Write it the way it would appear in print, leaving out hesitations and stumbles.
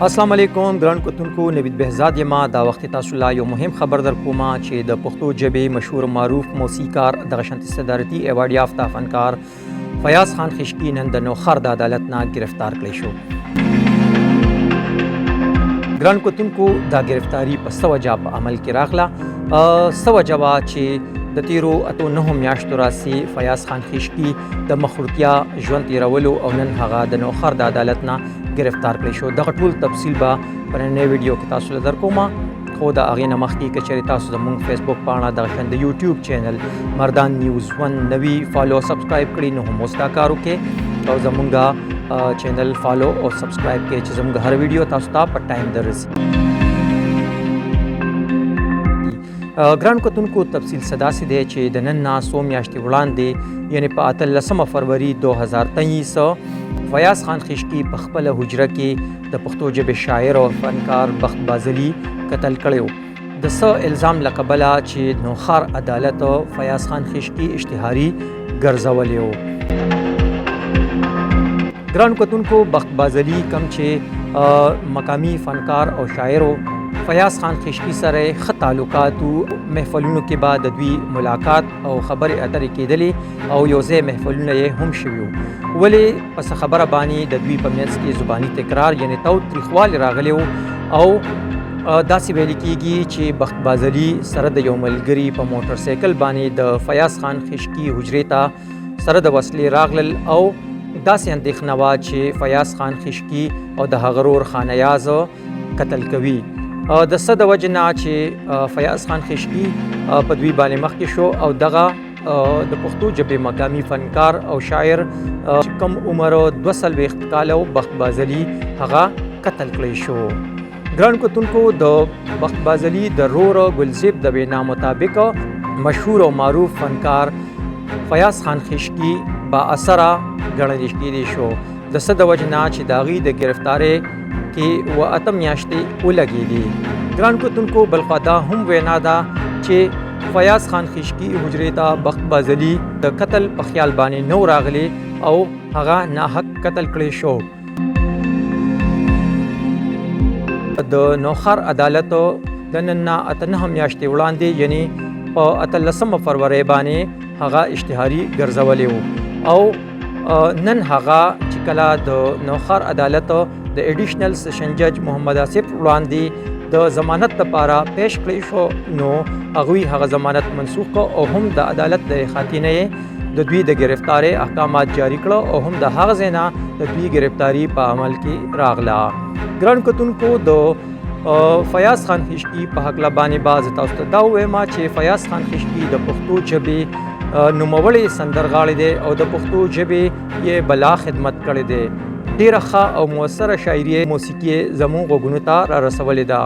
السلام علیکم ګران کتونکو نوید بهزاد یم دا وخت تاسو لا یو مهم خبر در کومه چې د پښتو ژبې مشهور معروف موسیقار دغه شانتي صدارتي ایوارډ یافته فنکار فیاض خان خشکی نن د نوخر د عدالت نه گرفتار کړی شو. ګران کتونکو دا گرفتاری په څه وجه په عمل کې راغله؟ څه وجه وه چې د تیرو 8 میاشتو راهیسې فیاض خان خشکی د مخروطیا ژوند تیرولو او نن هغه د نوخر د عدالت نه گرفتار کړی شو. دغه ټول تفصیل به په نننۍ ویډیو کې تاسو له درکومه، خو د هغې نه مخکې که چېرې تاسو زموږ فیسبوک پاڼه دغه شان د یوټیوب چینل مردان نیوز 1 نوي فالو او سبسکرایب کړي نو هم اوس دا کار وکړئ او زموږ چینل فالو او سبسکرایب کړئ چې زموږ هر ویډیو تاسو ته په ټایم دررسي. ګران کتونکو تفصیل څه داسې دی چې د نن نه څو میاشتې وړاندې یعنې په 18 فروری 2023 فیاض خان خشکی په خپله حجره کې د پښتو ژبې شاعر او فنکار بخت بازلي قتل کړی و. د څه الزام له کبله چې نوخر عدالت فیاض خان خشکی اشتهاري ګرځولی و. ګران کتونکو بخت بازلي کم چې مقامي فنکار او شاعر و، فیاض خان خشکی سره ښه تعلقات و. محفلونو کې به د دوی ملاقات او خبرې اترې کېدلې او یو ځای محفلونه یې هم شوي وو. ولې پس خبره باندې د دوی په منځ کې زباني تکرار یعنې تاوتریخوالی راغلی و او داسې ویل کېږي چې بخت بازلي سره د یو ملګري په موټر سایکل باندې د فیاض خان خشکی حجرې ته سره د وسلې راغلل او داسې اندېښنه وه چې فیاض خان خشکی او د هغه ورور خانیاز قتل کوي. د څه د وجې نه چې فیاض خان خشکی په دوی باندې مخکې شو او دغه د پښتو ژبې مقامي فنکار او شاعر چې کم عمر 42 کاله و بخت بازلي هغه قتل کړی شو. ګران کتونکو د بخت بازلي د رور ګلزیب د وینا مطابق مشهور او معروف فنکار فیاض خان خشکی با اثره ګڼل کېدی شو. د څه د وجې نه چې د هغې د ګرفتارۍ کې 8 میاشتې ولګېدې. ګران کتونکو بلخوا دا هم وینا ده چې فیاض خان خشکی حجرې ته بخت بازلي د قتل په خیال باندې نو راغلی او هغه ناحق قتل کړی شو. د نوخر عدالت د نن نه 8 میاشتې وړاندې یعنې په 18 فروری باندې هغه اشتهاري ګرځولی و او نن هغه چې کله د نوخر عدالت د ایډیشنل سیشن جج محمد آصف وړاندې د ضمانت لپاره پیش کړی شو نو هغوی هغه ضمانت منسوخ کړ او هم د عدالت د احاطې نه د دوی د گرفتارۍ احکامات جاری کړه او هم د هغه ځای نه د دوی گرفتاري په عمل کې راغله. ګران کتونکو د فیاض خان خشکی په هکله باندې باز تاسو ته دا ووایم چې فیاض خان خشکی د پښتو ژبې نوموړی سندرغاړی دی او د پښتو ژبې یې بلا خدمت کړی دی. ډیره ښه او مؤثره شاعري موسیقي زموږ غوږونو ته را رسولې ده.